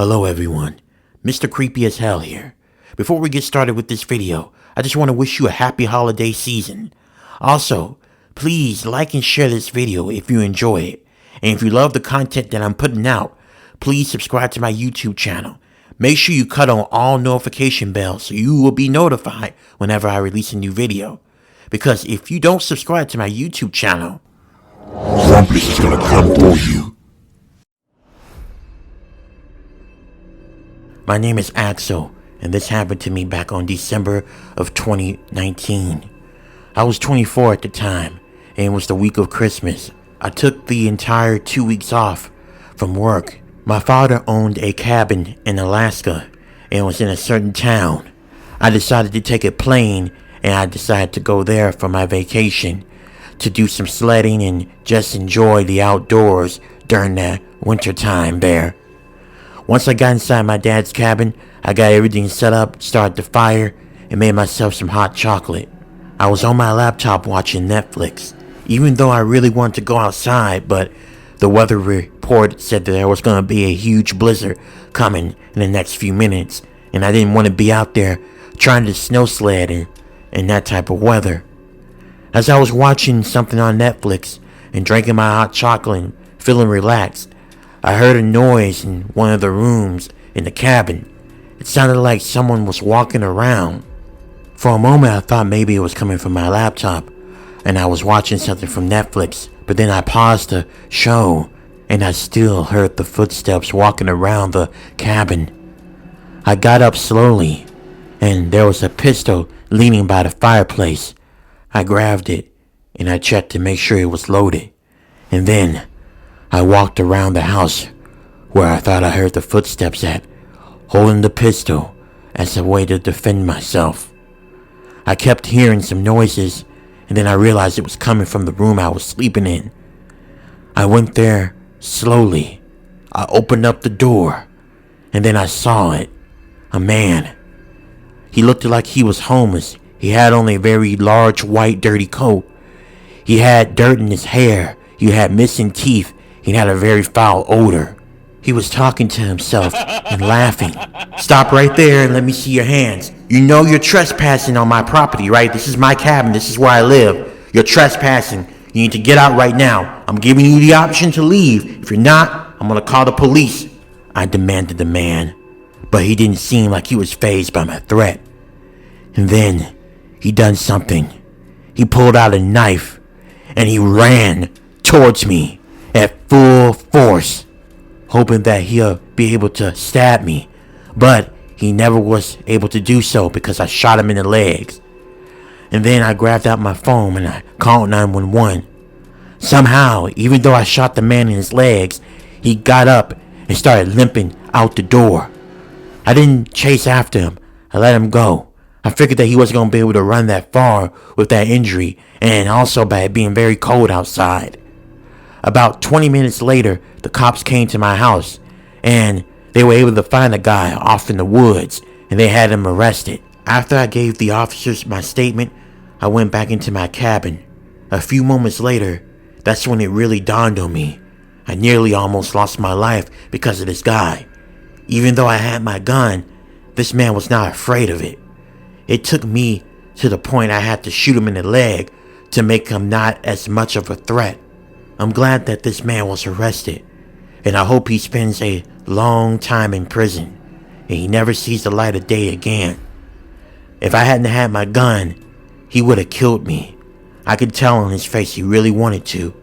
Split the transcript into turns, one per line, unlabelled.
Hello everyone, Mr. Creepy as Hell here. Before we get started with this video, I just want to wish you a happy holiday season. Also, please like and share this video if you enjoy it. And if you love the content that I'm putting out, please subscribe to my YouTube channel. Make sure you cut on all notification bells so you will be notified whenever I release a new video. Because if you don't subscribe to my YouTube channel,
Grumpus is gonna come for you.
My name is Axel, and this happened to me back on December of 2019. I was 24 at the time, and it was the week of Christmas. I took the entire 2 weeks off from work. My father owned a cabin in Alaska, and was in a certain town. I decided to take a plane, and I decided to go there for my vacation, to do some sledding and just enjoy the outdoors during the winter time there. Once I got inside my dad's cabin, I got everything set up, started the fire, and made myself some hot chocolate. I was on my laptop watching Netflix, even though I really wanted to go outside, but the weather report said that there was going to be a huge blizzard coming in the next few minutes, and I didn't want to be out there trying to snow sled in that type of weather. As I was watching something on Netflix and drinking my hot chocolate and feeling relaxed, I heard a noise in one of the rooms in the cabin. It sounded like someone was walking around. For a moment I thought maybe it was coming from my laptop and I was watching something from Netflix, but then I paused the show and I still heard the footsteps walking around the cabin. I got up slowly and there was a pistol leaning by the fireplace. I grabbed it and I checked to make sure it was loaded, and then I walked around the house where I thought I heard the footsteps at, holding the pistol as a way to defend myself. I kept hearing some noises, and then I realized it was coming from the room I was sleeping in. I went there slowly. I opened up the door, and then I saw it. A man. He looked like he was homeless. He had on a very large white dirty coat. He had dirt in his hair. He had missing teeth. He had a very foul odor. He was talking to himself and laughing. "Stop right there and let me see your hands. You know you're trespassing on my property, right? This is my cabin. This is where I live. You're trespassing. You need to get out right now. I'm giving you the option to leave. If you're not, I'm gonna call the police," I demanded the man. But he didn't seem like he was fazed by my threat. And then he done something. He pulled out a knife and he ran towards me at full force, hoping that he'll be able to stab me, but he never was able to do so because I shot him in the legs. And then I grabbed out my phone and I called 911. Somehow, even though I shot the man in his legs, he got up and started limping out the door. I didn't chase after him. I let him go. I figured that he wasn't going to be able to run that far with that injury, and also by it being very cold outside. About 20 minutes later, the cops came to my house, and they were able to find the guy off in the woods, and they had him arrested. After I gave the officers my statement, I went back into my cabin. A few moments later, that's when it really dawned on me. I nearly almost lost my life because of this guy. Even though I had my gun, this man was not afraid of it. It took me to the point I had to shoot him in the leg to make him not as much of a threat. I'm glad that this man was arrested, and I hope he spends a long time in prison, and he never sees the light of day again. If I hadn't had my gun, he would have killed me. I could tell on his face he really wanted to.